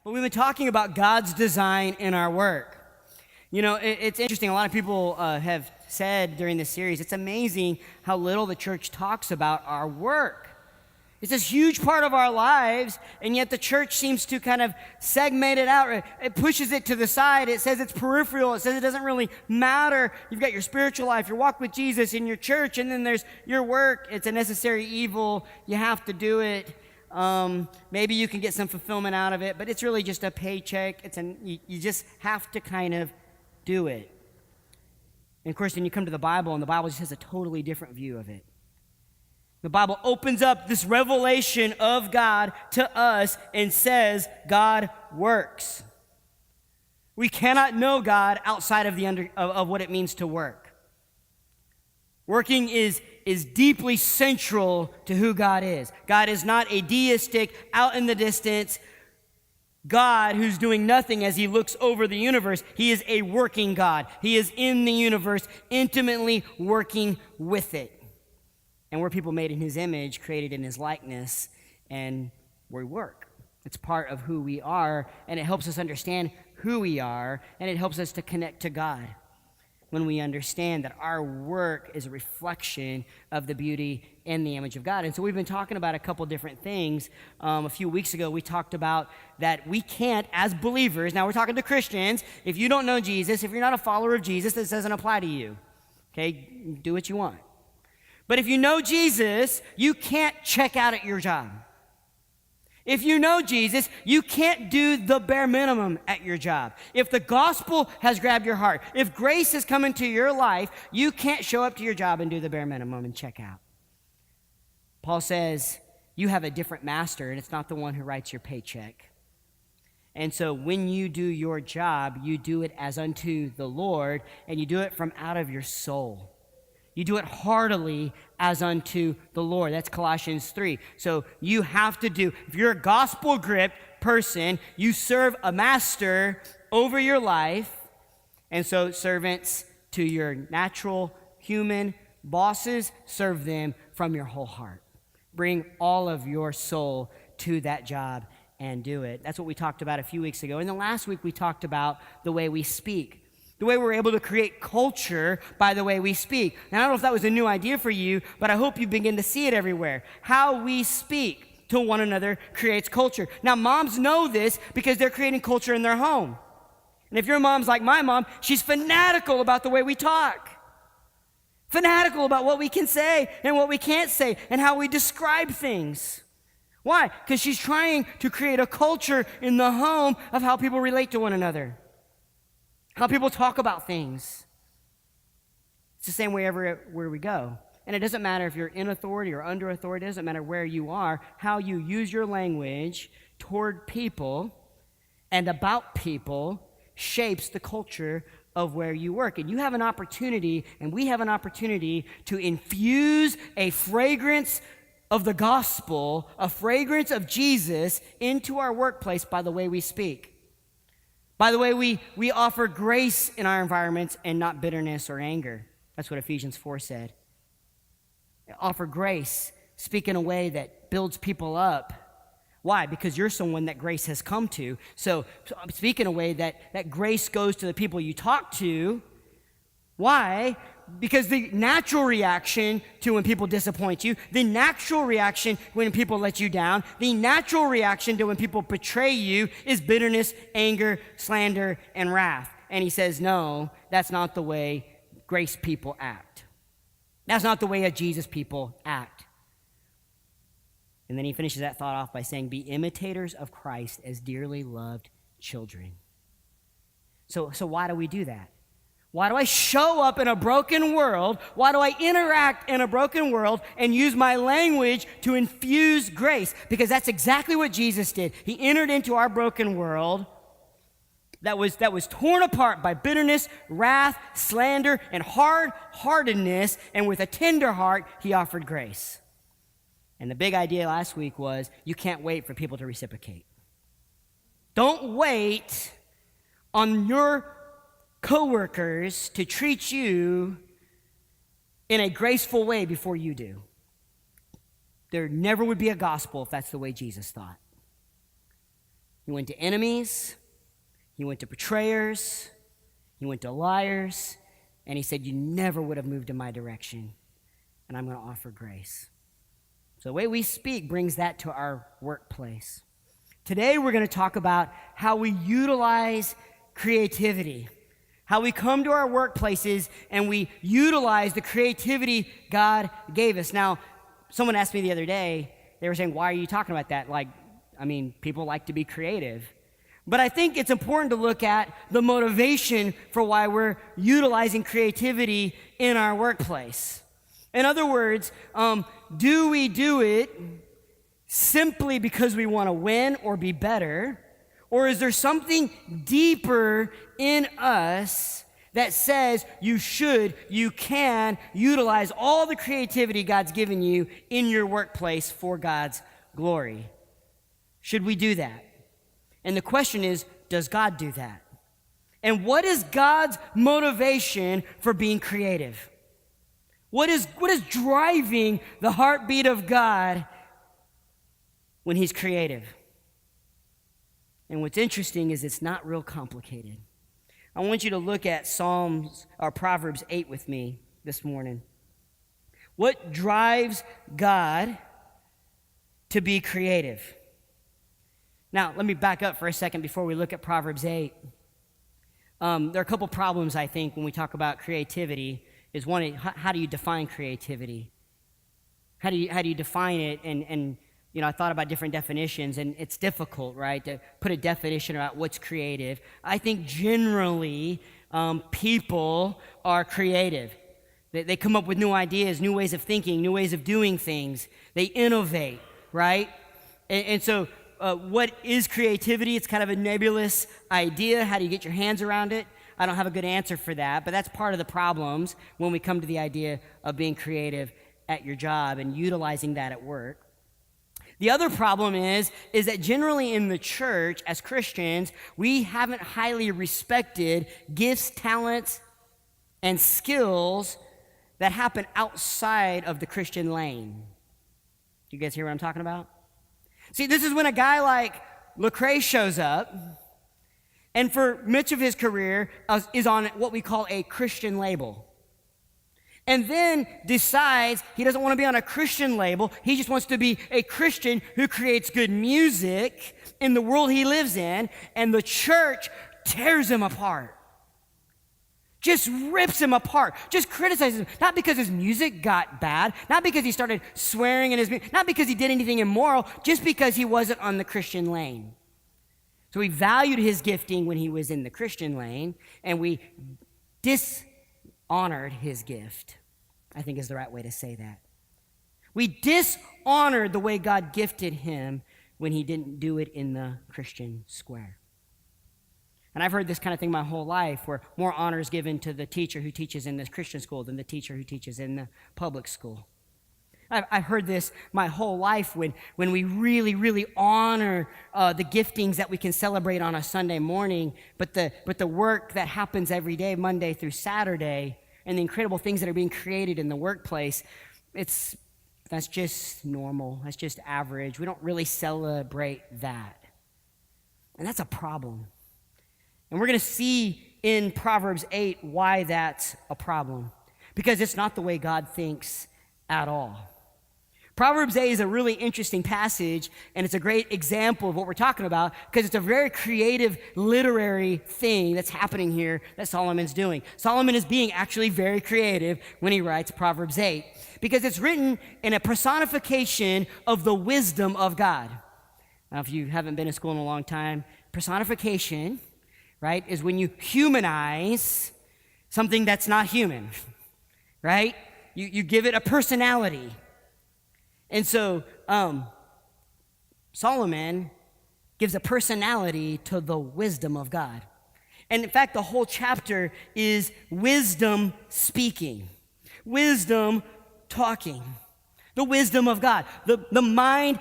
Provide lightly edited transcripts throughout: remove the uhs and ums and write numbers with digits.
But we've been talking about God's design in our work. You know, it's interesting. A lot of people have said during this series, it's amazing how little the church talks about our work. It's this huge part of our lives, and yet the church seems to kind of segment it out. It pushes it to the side. It says it's peripheral. It says it doesn't really matter. You've got your spiritual life, your walk with Jesus, in your church, and then there's your work. It's a necessary evil. You have to do it. Maybe you can get some fulfillment out of it, but it's really just a paycheck. You just have to kind of do it. And of course, then you come to the Bible, and the Bible just has a totally different view of it. The Bible opens up this revelation of God to us and says God works. We cannot know God outside of what it means to work. Working is deeply central to who God is. God is not a deistic, out in the distance God who's doing nothing as he looks over the universe. He is a working God. He is in the universe, intimately working with it. And we're people made in his image, created in his likeness, and we work. It's part of who we are, and it helps us understand who we are, and it helps us to connect to God when we understand that our work is a reflection of the beauty and the image of God. And so we've been talking about a couple different things. A few weeks ago, we talked about that we can't, as believers, now we're talking to Christians, if you don't know Jesus, if you're not a follower of Jesus, this doesn't apply to you. Okay, do what you want. But if you know Jesus, you can't check out at your job. If you know Jesus, you can't do the bare minimum at your job. If the gospel has grabbed your heart, if grace has come into your life, you can't show up to your job and do the bare minimum and check out. Paul says, you have a different master, and it's not the one who writes your paycheck. And so when you do your job, you do it as unto the Lord, and you do it from out of your soul. You do it heartily as unto the Lord. That's Colossians 3. So you have to do, if you're a gospel-gripped person, you serve a master over your life. And so servants to your natural human bosses, serve them from your whole heart. Bring all of your soul to that job and do it. That's what we talked about a few weeks ago. And then last week we talked about the way we speak. The way we're able to create culture by the way we speak. And I don't know if that was a new idea for you, but I hope you begin to see it everywhere. How we speak to one another creates culture. Now, moms know this because they're creating culture in their home. And if your mom's like my mom, she's fanatical about the way we talk. Fanatical about what we can say and what we can't say and how we describe things. Why? Because she's trying to create a culture in the home of how people relate to one another. How people talk about things. It's the same way everywhere we go. And it doesn't matter if you're in authority or under authority. It doesn't matter where you are. How you use your language toward people and about people shapes the culture of where you work. And you have an opportunity, and we have an opportunity to infuse a fragrance of the gospel, a fragrance of Jesus into our workplace by the way we speak. By the way, we offer grace in our environments and not bitterness or anger. That's what Ephesians 4 said. Offer grace, speak in a way that builds people up. Why? Because you're someone that grace has come to. So speak in a way that grace goes to the people you talk to. Why? Because the natural reaction to when people disappoint you, the natural reaction when people let you down, the natural reaction to when people betray you is bitterness, anger, slander, and wrath. And he says, no, that's not the way grace people act. That's not the way Jesus people act. And then he finishes that thought off by saying, be imitators of Christ as dearly loved children. So why do we do that? Why do I show up in a broken world? Why do I interact in a broken world and use my language to infuse grace? Because that's exactly what Jesus did. He entered into our broken world that was torn apart by bitterness, wrath, slander, and hard-heartedness, and with a tender heart, he offered grace. And the big idea last week was you can't wait for people to reciprocate. Don't wait on your coworkers to treat you in a graceful way before you do. There never would be a gospel if that's the way Jesus thought. He went to enemies. He went to betrayers. He went to liars. And he said, you never would have moved in my direction. And I'm going to offer grace. So the way we speak brings that to our workplace. Today we're going to talk about how we utilize creativity. How we come to our workplaces and we utilize the creativity God gave us. Now, someone asked me the other day, they were saying, why are you talking about that? People like to be creative. But I think it's important to look at the motivation for why we're utilizing creativity in our workplace. In other words, do we do it simply because we want to win or be better? Or is there something deeper in us that says you can utilize all the creativity God's given you in your workplace for God's glory? Should we do that? And the question is, does God do that? And what is God's motivation for being creative? What is driving the heartbeat of God when he's creative? And what's interesting is it's not real complicated. I want you to look at Proverbs 8 with me this morning. What drives God to be creative? Now, let me back up for a second before we look at Proverbs 8. There are a couple problems, I think, when we talk about creativity. Is one, how do you define creativity? How do you define it? And I thought about different definitions, and it's difficult, right, to put a definition about what's creative. I think generally people are creative. They come up with new ideas, new ways of thinking, new ways of doing things. They innovate, right? And so what is creativity? It's kind of a nebulous idea. How do you get your hands around it? I don't have a good answer for that, but that's part of the problems when we come to the idea of being creative at your job and utilizing that at work. The other problem is that generally in the church, as Christians, we haven't highly respected gifts, talents, and skills that happen outside of the Christian lane. Do you guys hear what I'm talking about? See, this is when a guy like Lecrae shows up, and for much of his career is on what we call a Christian label. And then decides he doesn't want to be on a Christian label. He just wants to be a Christian who creates good music in the world he lives in, and the church tears him apart. Just rips him apart. Just criticizes him. Not because his music got bad, not because he started swearing in his music, not because he did anything immoral, just because he wasn't on the Christian lane. So we valued his gifting when he was in the Christian lane, and we dishonored his gift, I think is the right way to say that. We dishonored the way God gifted him when he didn't do it in the Christian square. And I've heard this kind of thing my whole life, where more honor is given to the teacher who teaches in this Christian school than the teacher who teaches in the public school. I've heard this my whole life when we really, really honor the giftings that we can celebrate on a Sunday morning, but the work that happens every day, Monday through Saturday, and the incredible things that are being created in the workplace, that's just normal. That's just average. We don't really celebrate that. And that's a problem. And we're going to see in Proverbs 8 why that's a problem. Because it's not the way God thinks at all. Proverbs 8 is a really interesting passage, and it's a great example of what we're talking about, because it's a very creative literary thing that's happening here that Solomon's doing. Solomon is being actually very creative when he writes Proverbs 8, because it's written in a personification of the wisdom of God. Now, if you haven't been in school in a long time, personification, right, is when you humanize something that's not human, right? You give it a personality. And so Solomon gives a personality to the wisdom of God. And in fact, the whole chapter is wisdom speaking, wisdom talking, the wisdom of God. The mind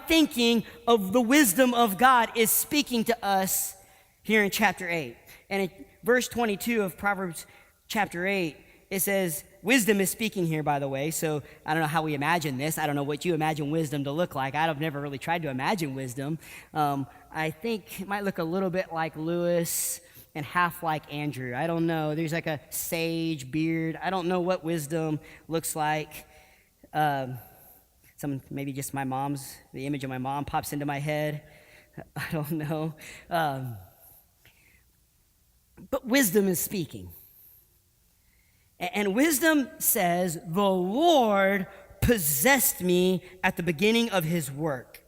thinking of the wisdom of God is speaking to us here in chapter 8. And in verse 22 of Proverbs chapter 8, it says, wisdom is speaking here, by the way, so I don't know how we imagine this. I don't know what you imagine wisdom to look like. I've never really tried to imagine wisdom. I think it might look a little bit like Lewis and half like Andrew. I don't know. There's like a sage beard. I don't know what wisdom looks like. Maybe just the image of my mom pops into my head. I don't know. But wisdom is speaking. And wisdom says, the Lord possessed me at the beginning of his work.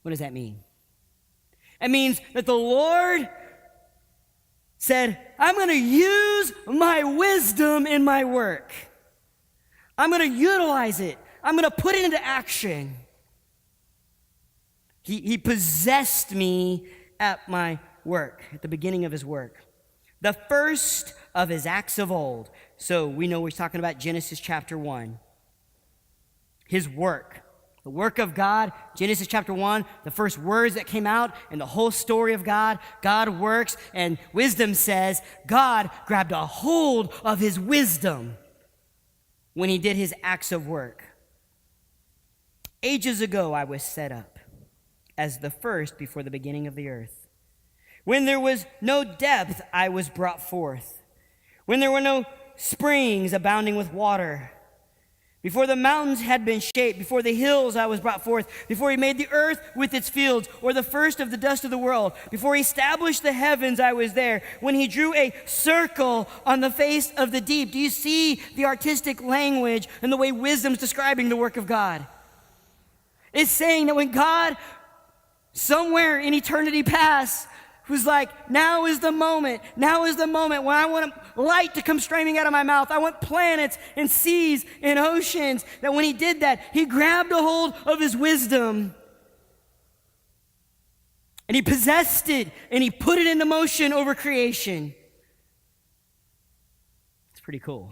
What does that mean? It means that the Lord said, I'm going to use my wisdom in my work. I'm going to utilize it. I'm going to put it into action. He possessed me at my work, at the beginning of his work. The first of his acts of old. So we know we're talking about Genesis chapter 1. His work. The work of God, Genesis chapter 1, the first words that came out in the whole story of God. God works, and wisdom says God grabbed a hold of his wisdom when he did his acts of work. Ages ago I was set up as the first before the beginning of the earth. When there was no depth, I was brought forth. When there were no springs abounding with water. Before the mountains had been shaped, before the hills I was brought forth, before he made the earth with its fields, or the first of the dust of the world, before he established the heavens, I was there. When he drew a circle on the face of the deep. Do you see the artistic language and the way wisdom's describing the work of God? It's saying that when God, somewhere in eternity past, who's like, now is the moment when I want light to come streaming out of my mouth. I want planets and seas and oceans. That when he did that, he grabbed a hold of his wisdom and he possessed it and he put it into motion over creation. It's pretty cool.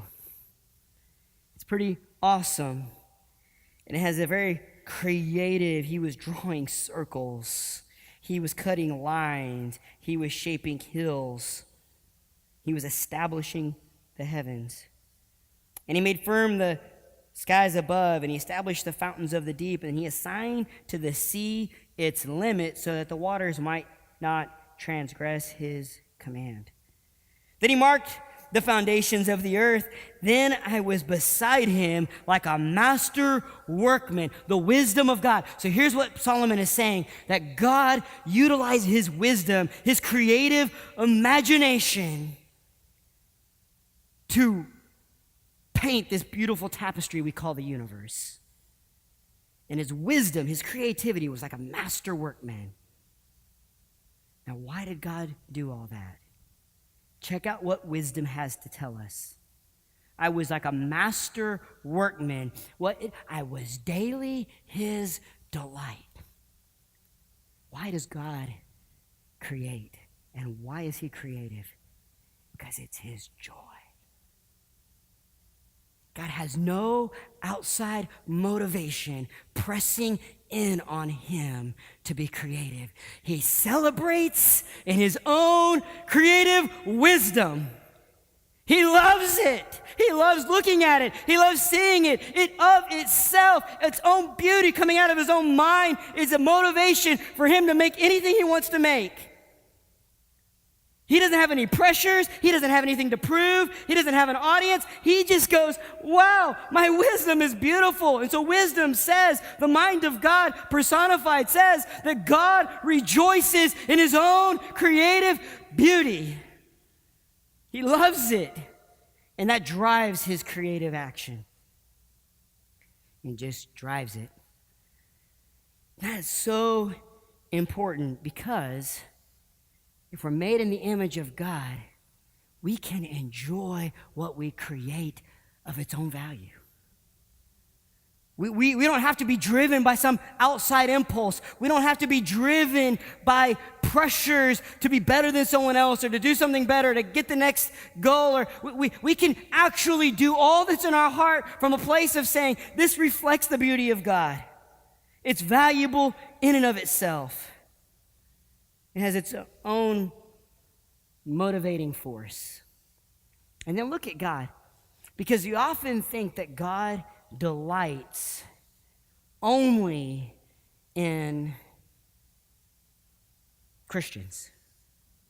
It's pretty awesome. And it has a very creative, he was drawing circles. He was cutting lines. He was shaping hills. He was establishing the heavens. And he made firm the skies above, and he established the fountains of the deep, and he assigned to the sea its limit so that the waters might not transgress his command. Then he marked the foundations of the earth. Then I was beside him like a master workman, the wisdom of God. So here's what Solomon is saying, that God utilized his wisdom, his creative imagination to paint this beautiful tapestry we call the universe. And his wisdom, his creativity was like a master workman. Now, why did God do all that? Check out what wisdom has to tell us. I was like a master workman. I was daily his delight. Why does God create? And why is he creative? Because it's his joy. God has no outside motivation pressing in on him to be creative. He celebrates in his own creative wisdom. He loves it. He loves looking at it. He loves seeing it. It of itself, its own beauty coming out of his own mind is a motivation for him to make anything he wants to make. He doesn't have any pressures. He doesn't have anything to prove. He doesn't have an audience. He just goes, wow, my wisdom is beautiful. And so wisdom says, the mind of God personified says that God rejoices in his own creative beauty. He loves it. And that drives his creative action. He just drives it. That's so important because if we're made in the image of God, we can enjoy what we create of its own value. We don't have to be driven by some outside impulse. We don't have to be driven by pressures to be better than someone else or to do something better, to get the next goal. Or we can actually do all that's in our heart from a place of saying, this reflects the beauty of God. It's valuable in and of itself. It has its own motivating force. And then look at God. Because you often think that God delights only in Christians.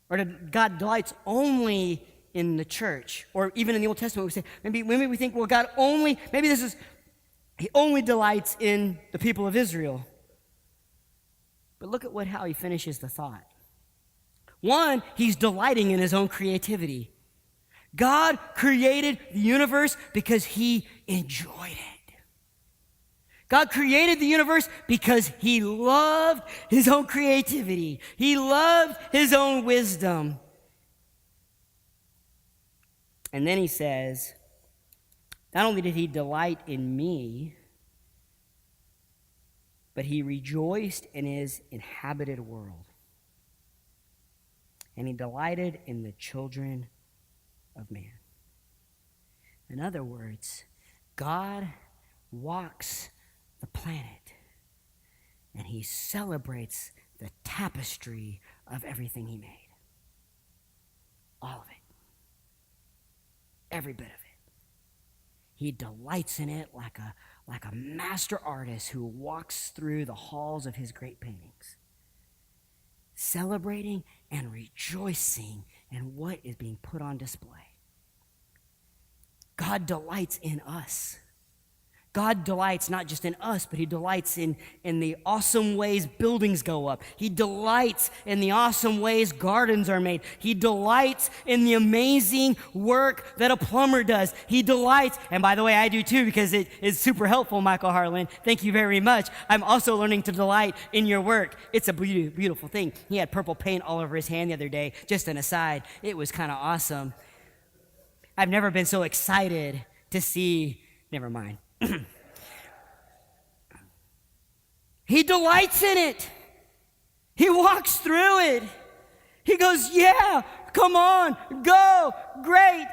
Or that God delights only in the church. Or even in the Old Testament, we say, maybe we think, well, He only delights in the people of Israel. But look at how he finishes the thought. One, he's delighting in his own creativity. God created the universe because he enjoyed it. God created the universe because he loved his own creativity. He loved his own wisdom. And then he says, not only did he delight in me, but he rejoiced in his inhabited world. And he delighted in the children of man. In other words, God walks the planet and he celebrates the tapestry of everything he made. All of it. Every bit of it. He delights in it like a master artist who walks through the halls of his great paintings, celebrating and rejoicing in what is being put on display. God delights in us. God delights not just in us, but he delights in the awesome ways buildings go up. He delights in the awesome ways gardens are made. He delights in the amazing work that a plumber does. He delights, and by the way, I do too, because it is super helpful, Michael Harlan. Thank you very much. I'm also learning to delight in your work. It's a beautiful thing. He had purple paint all over his hand the other day, just an aside. It was kind of awesome. I've never been so excited to see, never mind. He delights in it. He walks through it. He goes, yeah, come on, go, great.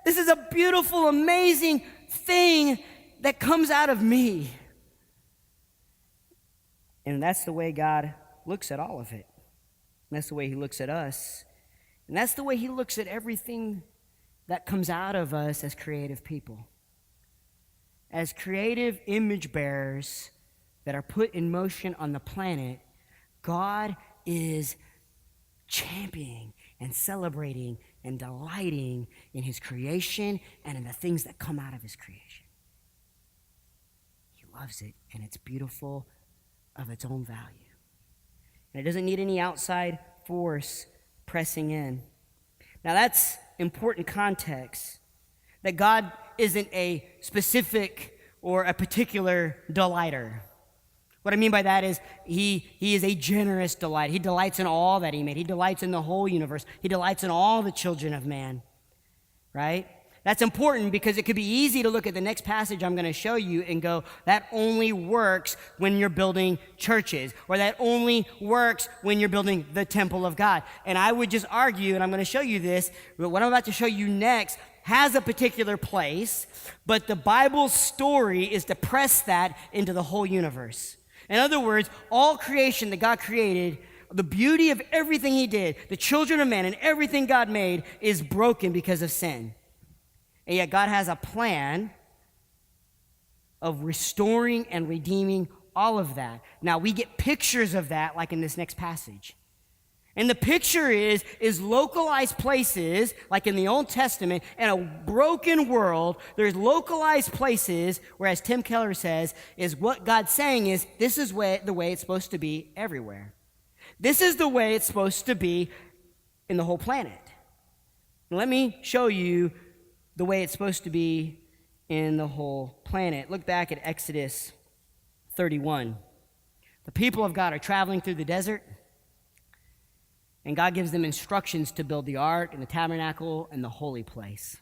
This is a beautiful, amazing thing that comes out of me. And that's the way God looks at all of it. And that's the way he looks at us. And that's the way he looks at everything that comes out of us as creative people. As creative image bearers that are put in motion on the planet, God is championing and celebrating and delighting in his creation and in the things that come out of his creation. He loves it, and it's beautiful of its own value. And it doesn't need any outside force pressing in. Now that's important context, that God isn't a specific or a particular delighter. What I mean by that is he is a generous delight. He delights in all that he made. He delights in the whole universe. He delights in all the children of man, right? That's important because it could be easy to look at the next passage I'm going to show you and go, that only works when you're building churches, or that only works when you're building the temple of God. And I would just argue, and I'm going to show you this, but what I'm about to show you next has a particular place, but the Bible's story is to press that into the whole universe. In other words, all creation that God created, the beauty of everything he did, the children of man and everything God made is broken because of sin. And yet God has a plan of restoring and redeeming all of that. Now, we get pictures of that like in this next passage. And the picture is localized places, like in the Old Testament, in a broken world, there's localized places where, as Tim Keller says, is what God's saying is, this is the way it's supposed to be everywhere. This is the way it's supposed to be in the whole planet. Let me show you the way it's supposed to be in the whole planet. Look back at Exodus 31. The people of God are traveling through the desert, and God gives them instructions to build the ark and the tabernacle and the holy place.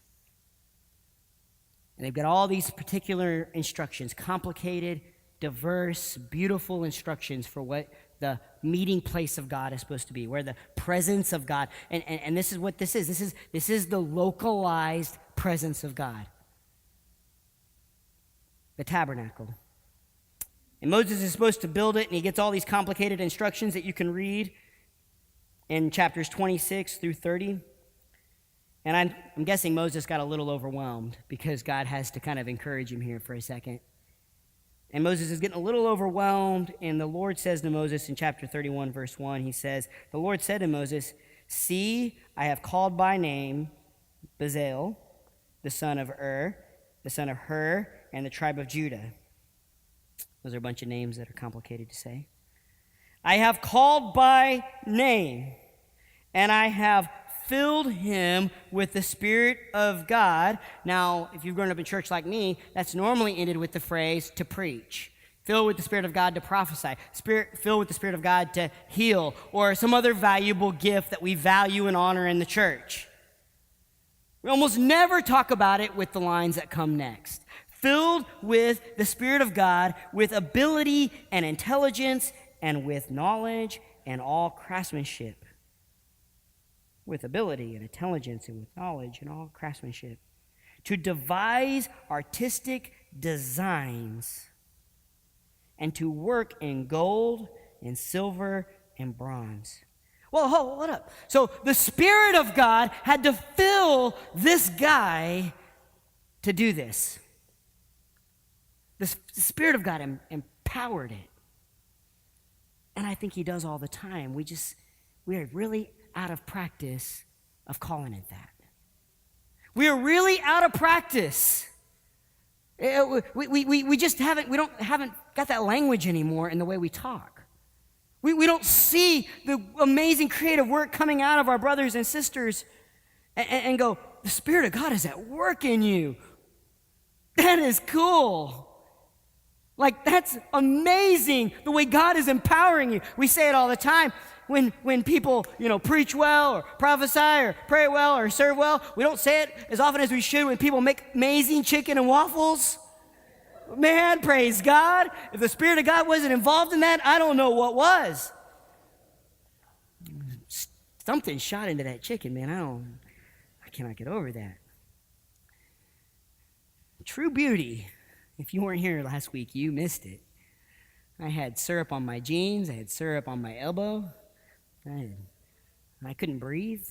And they've got all these particular instructions, complicated, diverse, beautiful instructions for what the meeting place of God is supposed to be, where the presence of God, and this is what this is. This is the localized presence of God. The tabernacle. And Moses is supposed to build it, and he gets all these complicated instructions that you can read in chapters 26 through 30. And I'm guessing Moses got a little overwhelmed because God has to kind of encourage him here for a second. And Moses is getting a little overwhelmed, and the Lord says to Moses in chapter 31, verse 1, he says, the Lord said to Moses, "See, I have called by name Bezalel, the son of Ur, the son of Hur, and the tribe of Judah." Those are a bunch of names that are complicated to say. "I have called by name, and I have filled him with the Spirit of God." Now, if you've grown up in church like me, that's normally ended with the phrase "to preach." Filled with the Spirit of God to prophesy. Filled with the Spirit of God to heal, or some other valuable gift that we value and honor in the church. We almost never talk about it with the lines that come next. Filled with the Spirit of God, with ability and intelligence, and with knowledge and all craftsmanship. With ability and intelligence and with knowledge and all craftsmanship. To devise artistic designs and to work in gold and silver and bronze. Well, hold up. So the Spirit of God had to fill this guy to do this. The Spirit of God empowered it. And I think he does all the time. We are really out of practice of calling it that. We are really out of practice. We just haven't got that language anymore in the way we talk. We don't see the amazing creative work coming out of our brothers and sisters and go, the Spirit of God is at work in you. That is cool. Like, that's amazing, the way God is empowering you. We say it all the time. When people, preach well or prophesy or pray well or serve well, we don't say it as often as we should when people make amazing chicken and waffles. Man, praise God. If the Spirit of God wasn't involved in that, I don't know what was. Something shot into that chicken, man. I cannot get over that. True beauty. If you weren't here last week, you missed it. I had syrup on my jeans. I had syrup on my elbow. I couldn't breathe.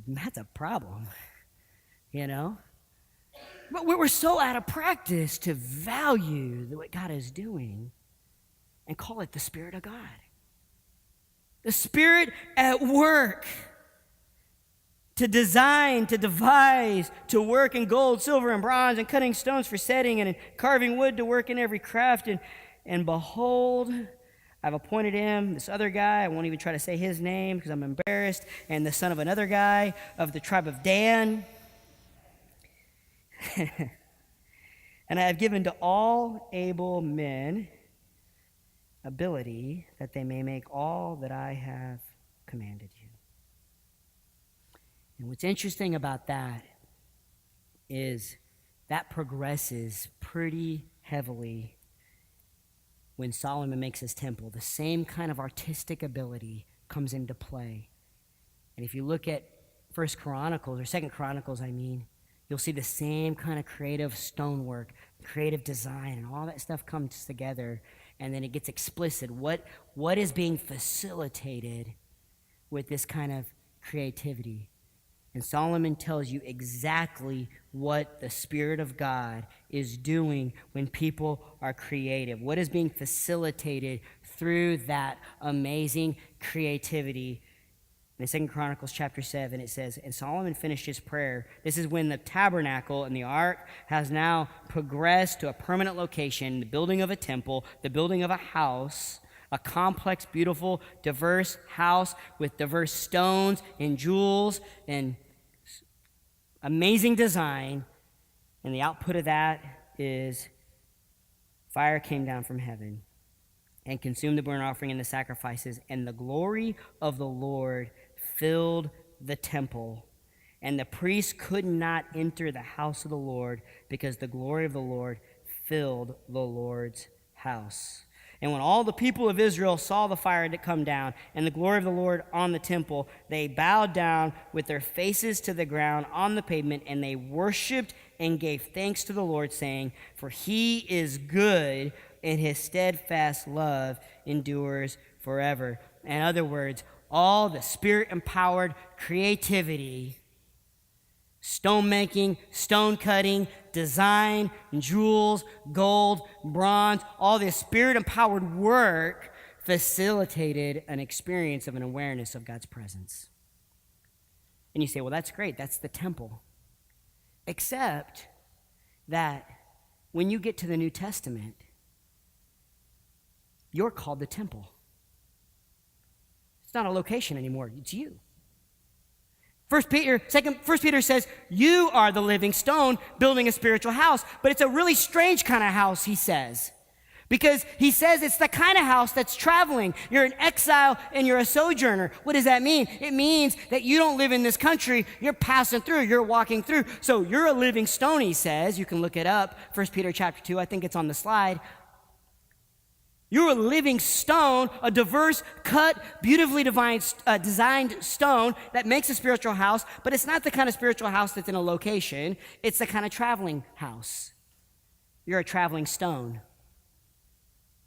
That's a problem, But we're so out of practice to value what God is doing and call it the Spirit of God. The Spirit at work to design, to devise, to work in gold, silver, and bronze, and cutting stones for setting, and in carving wood to work in every craft. And behold, I've appointed him, this other guy, I won't even try to say his name because I'm embarrassed, and the son of another guy of the tribe of Dan. And I have given to all able men ability that they may make all that I have commanded you. And what's interesting about that is that progresses pretty heavily when Solomon makes his temple. The same kind of artistic ability comes into play. And if you look at 1 Chronicles, or 2 Chronicles, you'll see the same kind of creative stonework, creative design, and all that stuff comes together, and then it gets explicit. What is being facilitated with this kind of creativity? And Solomon tells you exactly what the Spirit of God is doing when people are creative. What is being facilitated through that amazing creativity. In 2 Chronicles chapter 7, it says, and Solomon finished his prayer. This is when the tabernacle and the ark has now progressed to a permanent location, the building of a temple, the building of a house, a complex, beautiful, diverse house with diverse stones and jewels and amazing design. And the output of that is fire came down from heaven and consumed the burnt offering and the sacrifices, and the glory of the Lord filled the temple. And the priests could not enter the house of the Lord because the glory of the Lord filled the Lord's house. And when all the people of Israel saw the fire come down and the glory of the Lord on the temple, they bowed down with their faces to the ground on the pavement, and they worshiped and gave thanks to the Lord, saying, for he is good, and his steadfast love endures forever. In other words, all the spirit-empowered creativity, stone making, stone cutting, design, jewels, gold, bronze, all this spirit-empowered work facilitated an experience of an awareness of God's presence. And you say, well, that's great. That's the temple. Except that when you get to the New Testament, you're called the temple. It's not a location anymore. It's you. First Peter says, you are the living stone building a spiritual house. But it's a really strange kind of house, he says. Because he says it's the kind of house that's traveling. You're an exile and you're a sojourner. What does that mean? It means that you don't live in this country. You're passing through. You're walking through. So you're a living stone, he says. You can look it up. 1 Peter chapter 2, I think it's on the slide. You're a living stone, a diverse, cut, beautifully designed stone that makes a spiritual house, but it's not the kind of spiritual house that's in a location. It's the kind of traveling house. You're a traveling stone,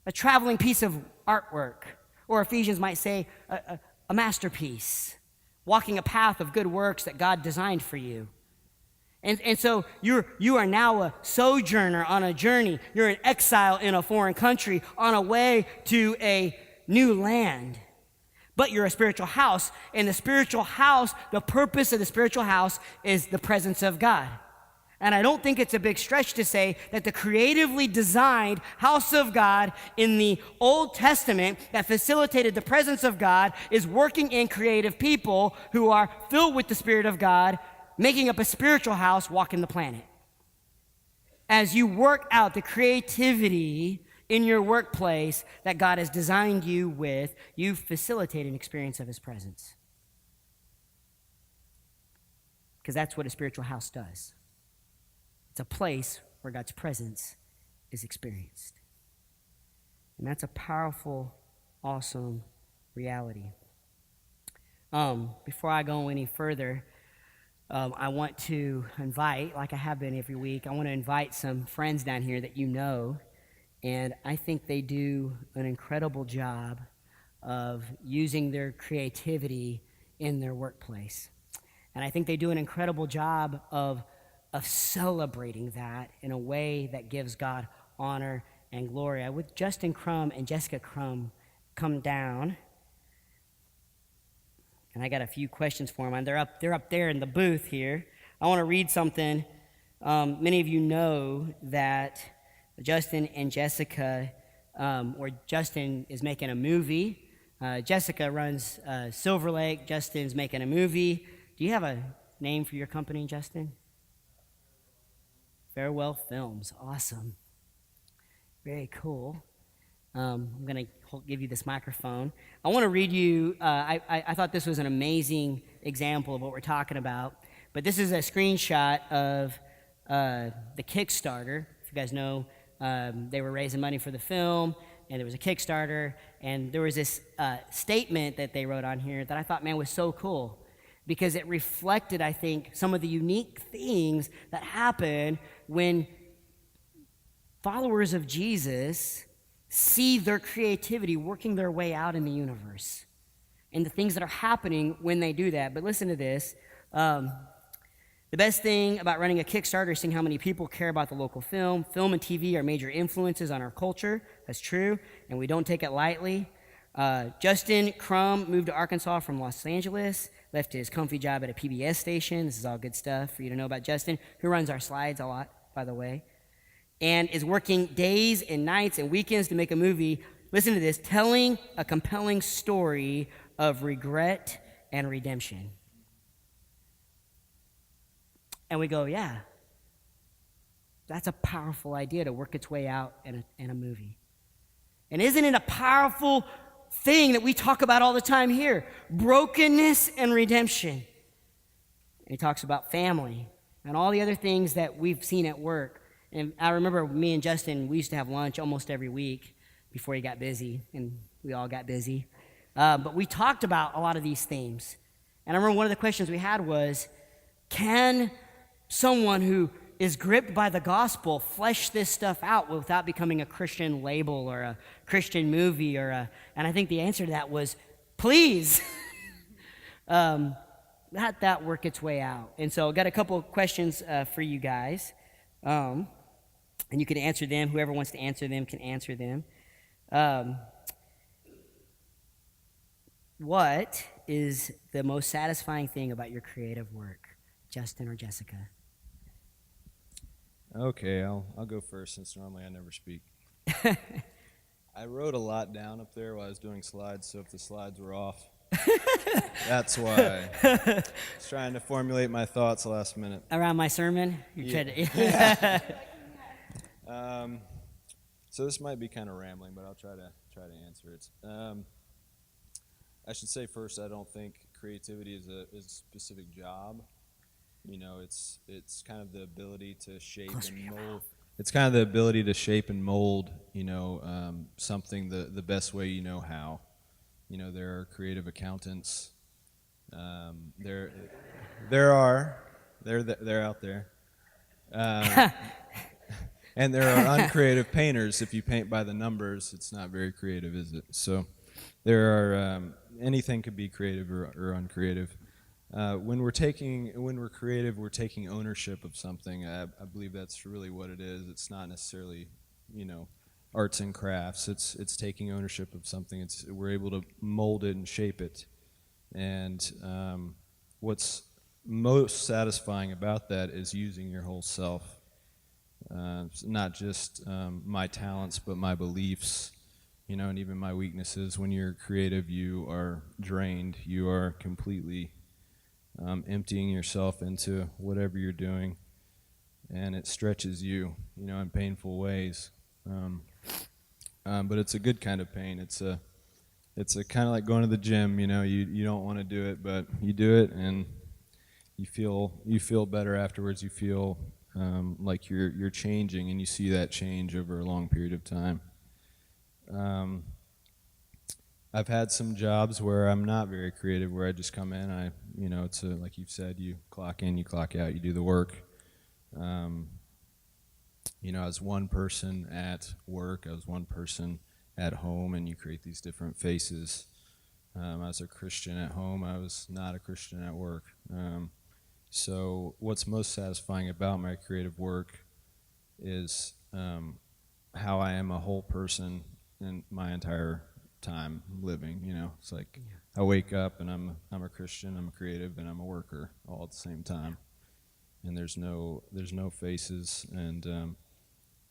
a traveling piece of artwork, or Ephesians might say a masterpiece, walking a path of good works that God designed for you. And so you are now a sojourner on a journey. You're an exile in a foreign country on a way to a new land. But you're a spiritual house. And the spiritual house, the purpose of the spiritual house is the presence of God. And I don't think it's a big stretch to say that the creatively designed house of God in the Old Testament that facilitated the presence of God is working in creative people who are filled with the Spirit of God, making up a spiritual house, walking the planet. As you work out the creativity in your workplace that God has designed you with, you facilitate an experience of his presence. Because that's what a spiritual house does. It's a place where God's presence is experienced. And that's a powerful, awesome reality. Before I go any further, I want to invite, like I have been every week, I want to invite some friends down here that you know, and I think they do an incredible job of using their creativity in their workplace. And I think they do an incredible job of celebrating that in a way that gives God honor and glory. I would Justin Crum and Jessica Crum come down. And I got a few questions for them. And they're up there in the booth here. I want to read something. Many of you know that Justin and Jessica, or Justin is making a movie. Jessica runs Silver Lake. Justin's making a movie. Do you have a name for your company, Justin? Farewell Films. Awesome. Very cool. I'm going to give you this microphone. I want to read you, I thought this was an amazing example of what we're talking about, but this is a screenshot of the Kickstarter. If you guys know, they were raising money for the film, and there was a Kickstarter, and there was this statement that they wrote on here that I thought, man, was so cool, because it reflected, I think, some of the unique things that happen when followers of Jesus see their creativity working their way out in the universe and the things that are happening when they do that. But listen to this. The best thing about running a Kickstarter is seeing how many people care about the local film. Film and TV are major influences on our culture. That's true, and we don't take it lightly. Justin Crum moved to Arkansas from Los Angeles, left his comfy job at a PBS station. This is all good stuff for you to know about Justin, who runs our slides a lot, by the way, and is working days and nights and weekends to make a movie, listen to this, telling a compelling story of regret and redemption. And we go, yeah, that's a powerful idea to work its way out in a movie. And isn't it a powerful thing that we talk about all the time here? Brokenness and redemption. And he talks about family and all the other things that we've seen at work. And I remember me and Justin, we used to have lunch almost every week before he got busy, and we all got busy. But we talked about a lot of these themes. And I remember one of the questions we had was, can someone who is gripped by the gospel flesh this stuff out without becoming a Christian label or a Christian movie and I think the answer to that was, please. let that work its way out. And so, I've got a couple of questions for you guys, and you can answer them. Whoever wants to answer them can answer them. What is the most satisfying thing about your creative work, Justin or Jessica? Okay, I'll go first since normally I never speak. I wrote a lot down up there while I was doing slides, so if the slides were off, that's why. I was trying to formulate my thoughts last minute. Around my sermon? So this might be kind of rambling, but I'll try to answer it. I should say first, I don't think creativity is a specific job. You know, it's kind of the ability to shape and mold. It's kind of the ability to shape and mold, something the best way you know how. You know, there are creative accountants. They're out there. And there are uncreative painters. If you paint by the numbers, it's not very creative, is it? So there are anything could be creative or uncreative. When we're creative, we're taking ownership of something. I believe that's really what it is. It's not necessarily, arts and crafts. It's taking ownership of something. We're able to mold it and shape it. And what's most satisfying about that is using your whole self. Not just my talents, but my beliefs, and even my weaknesses. When you're creative, you are drained. You are completely emptying yourself into whatever you're doing, and it stretches you, in painful ways. But it's a good kind of pain. It's a kind of like going to the gym. You don't want to do it, but you do it, and you feel better afterwards. You feel like you're changing, and you see that change over a long period of time. I've had some jobs where I'm not very creative, where I just come in, it's like you've said, you clock in, you clock out, you do the work. As one person at work, I was one person at home, and you create these different faces. I was a Christian at home, I was not a Christian at work. So what's most satisfying about my creative work is how I am a whole person in my entire time living. It's like I wake up and I'm a Christian, I'm a creative, and I'm a worker all at the same time. And there's no faces, and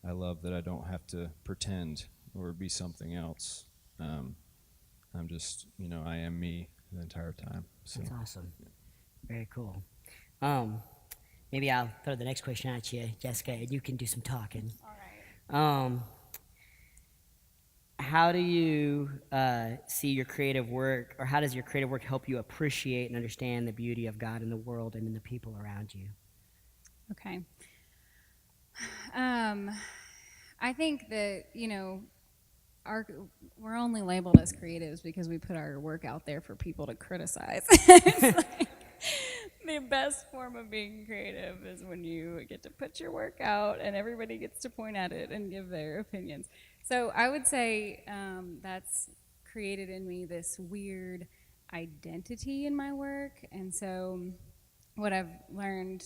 I love that I don't have to pretend or be something else. I'm just, I am me the entire time. So. That's awesome. Very cool. Maybe I'll throw the next question at you, Jessica, and you can do some talking. All right. How do you see your creative work, or how does your creative work help you appreciate and understand the beauty of God in the world and in the people around you? Okay. I think that, we're only labeled as creatives because we put our work out there for people to criticize. It's like, the best form of being creative is when you get to put your work out and everybody gets to point at it and give their opinions. So I would say that's created in me this weird identity in my work. And so what I've learned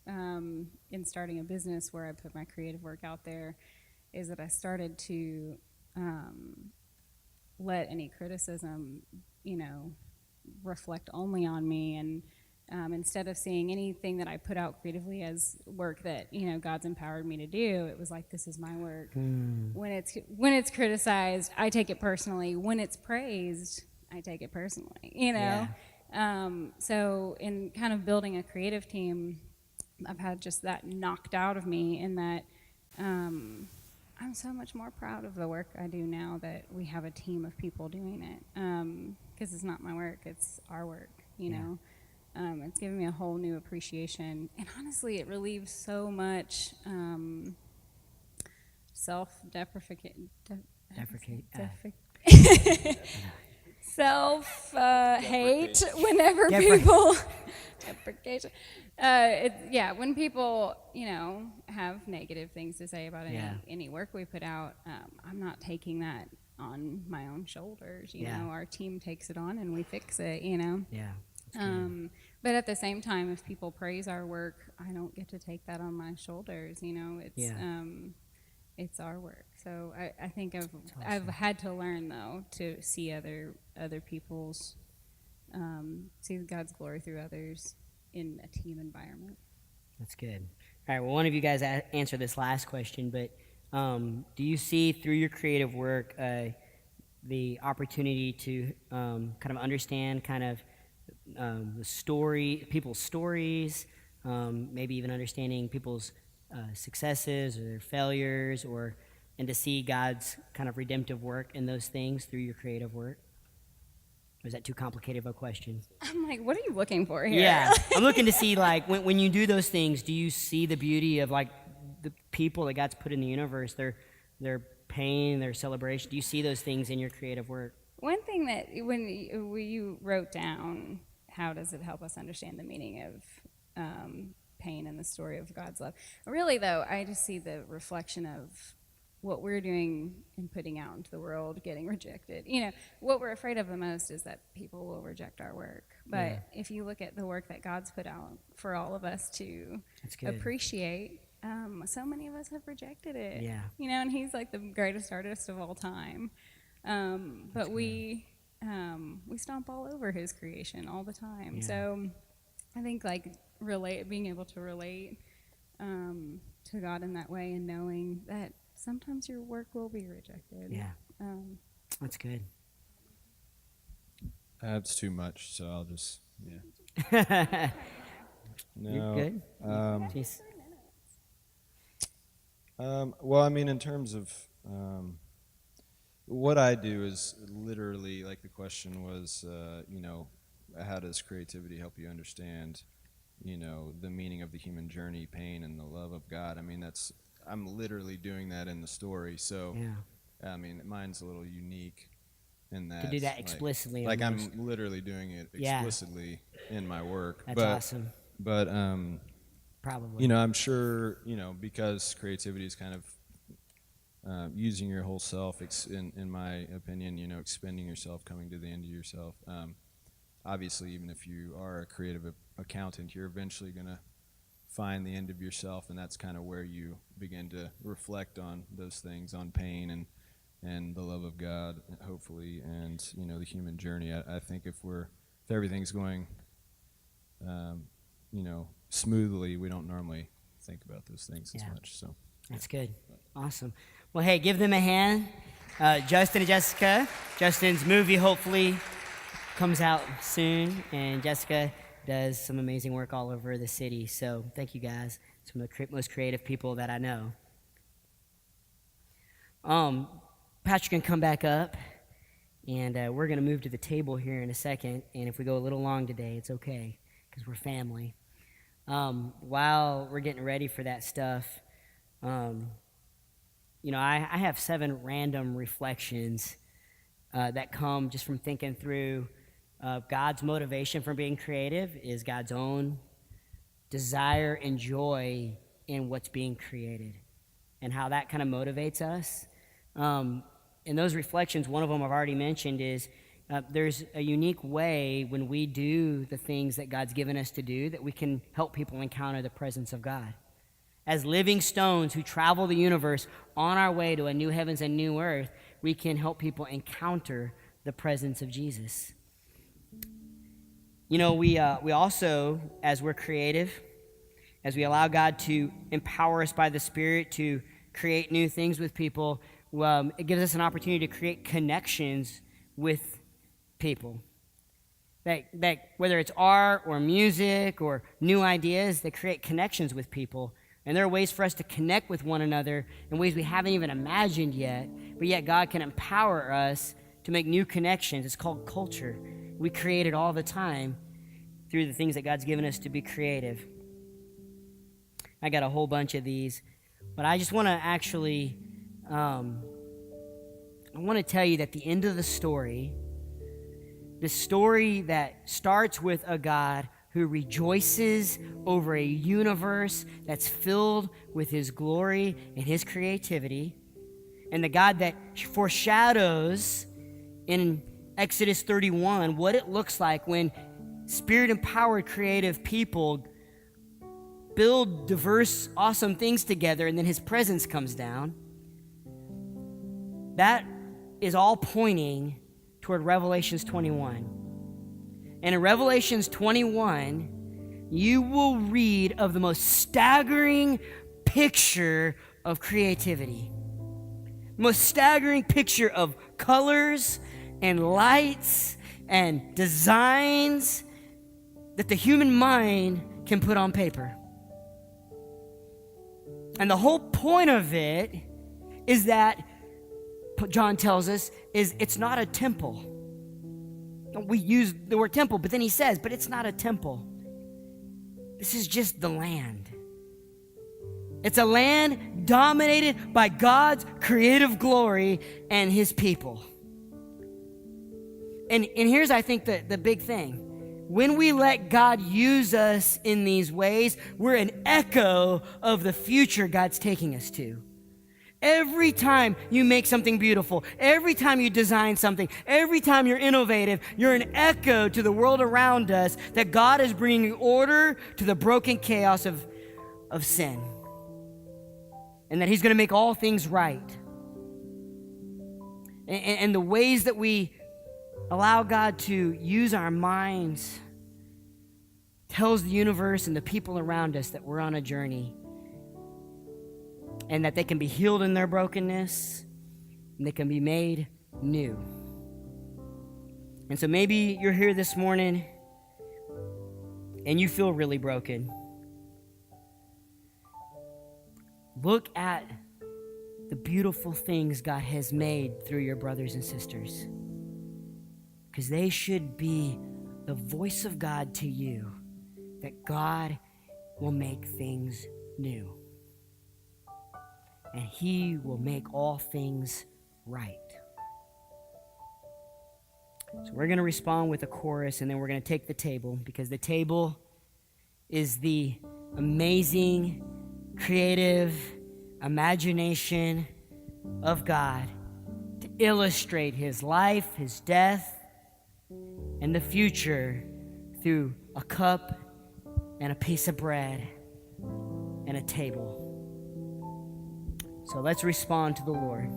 in starting a business where I put my creative work out there is that I started to let any criticism, reflect only on me, and instead of seeing anything that I put out creatively as work that God's empowered me to do, it was like, this is my work. When it's criticized, I take it personally. When it's praised, I take it personally. Yeah. So in kind of building a creative team, I've had just that knocked out of me, in that I'm so much more proud of the work I do now that we have a team of people doing it. Because it's not my work, it's our work, know. It's given me a whole new appreciation. And honestly, it relieves so much self-hate whenever people deprecation. When people have negative things to say about any work we put out, I'm not taking that on my own shoulders. Our team takes it on and we fix it. Yeah, But at the same time, if people praise our work, I don't get to take that on my shoulders. It's our work. So I think I've had to learn though to see other people's see God's glory through others in a team environment. That's good. All right, well, one of you guys answered this last question, but do you see through your creative work the opportunity to kind of understand kind of people's stories, maybe even understanding people's successes or their failures, and to see God's kind of redemptive work in those things through your creative work? Or is that too complicated of a question? I'm like, what are you looking for here? Yeah, I'm looking to see, like, when you do those things, do you see the beauty of, like, the people that God's put in the universe, their pain, their celebration? Do you see those things in your creative work? One thing that when you wrote down, how does it help us understand the meaning of pain and the story of God's love? Really, though, I just see the reflection of what we're doing and putting out into the world getting rejected. What we're afraid of the most is that people will reject our work. But if you look at the work that God's put out for all of us to appreciate, so many of us have rejected it. Yeah. And he's like the greatest artist of all time. But we stomp all over his creation all the time. Yeah. So I think like being able to relate to God in that way, and knowing that sometimes your work will be rejected. Yeah. That's good. That's too much, so I'll just, No. You're good? Jeez. Well, I mean, in terms of what I do is literally, like the question was, how does creativity help you understand, the meaning of the human journey, pain, and the love of God? I mean, I'm literally doing that in the story. So, I mean, mine's a little unique in that. To do that explicitly. Like I'm literally doing it explicitly in my work. That's awesome. But, probably. I'm sure, because creativity is kind of using your whole self, in my opinion, expending yourself, coming to the end of yourself. Obviously, even if you are a creative accountant, you're eventually going to find the end of yourself, and that's kind of where you begin to reflect on those things, on pain and the love of God, hopefully, and the human journey. I think if everything's going, smoothly, we don't normally think about those things as much. So that's good. Awesome. Well, hey, give them a hand. Justin and Jessica. Justin's movie hopefully comes out soon, and Jessica does some amazing work all over the city. So thank you guys. Some of the most creative people that I know. Patrick can come back up, and we're going to move to the table here in a second. And if we go a little long today, it's okay, because we're family. While we're getting ready for that stuff, I have 7 random reflections that come just from thinking through God's motivation for being creative is God's own desire and joy in what's being created, and how that kind of motivates us. In those reflections, one of them I've already mentioned is there's a unique way when we do the things that God's given us to do that we can help people encounter the presence of God. As living stones who travel the universe on our way to a new heavens and new earth, we can help people encounter the presence of Jesus. We also, as we're creative, as we allow God to empower us by the Spirit to create new things with people, it gives us an opportunity to create connections with people. That whether it's art or music or new ideas, they create connections with people. And there are ways for us to connect with one another in ways we haven't even imagined yet, but yet God can empower us to make new connections. It's called culture. We create it all the time through the things that God's given us to be creative. I got a whole bunch of these, but I just want to actually, I want to tell you that the end of the story that starts with a God who rejoices over a universe that's filled with his glory and his creativity, and the God that foreshadows in Exodus 31 what it looks like when Spirit-empowered, creative people build diverse, awesome things together, and then his presence comes down. That is all pointing toward Revelations 21. And in Revelations 21, you will read of the most staggering picture of creativity. The most staggering picture of colors and lights and designs that the human mind can put on paper. And the whole point of it is that, John tells us, is it's not a temple. We use the word temple, but then he says, but it's not a temple. This is just the land. It's a land dominated by God's creative glory and his people. And here's, I think, the big thing. When we let God use us in these ways, we're an echo of the future God's taking us to. Every time you make something beautiful, every time you design something, every time you're innovative, you're an echo to the world around us that God is bringing order to the broken chaos of sin. And that he's going to make all things right. And the ways that we allow God to use our minds tells the universe and the people around us that we're on a journey, and that they can be healed in their brokenness and they can be made new. And so maybe you're here this morning and you feel really broken. Look at the beautiful things God has made through your brothers and sisters, because they should be the voice of God to you, that God will make things new. And he will make all things right. So we're going to respond with a chorus, and then we're going to take the table, because the table is the amazing, creative imagination of God to illustrate his life, his death, and the future through a cup and a piece of bread and a table. So let's respond to the Lord.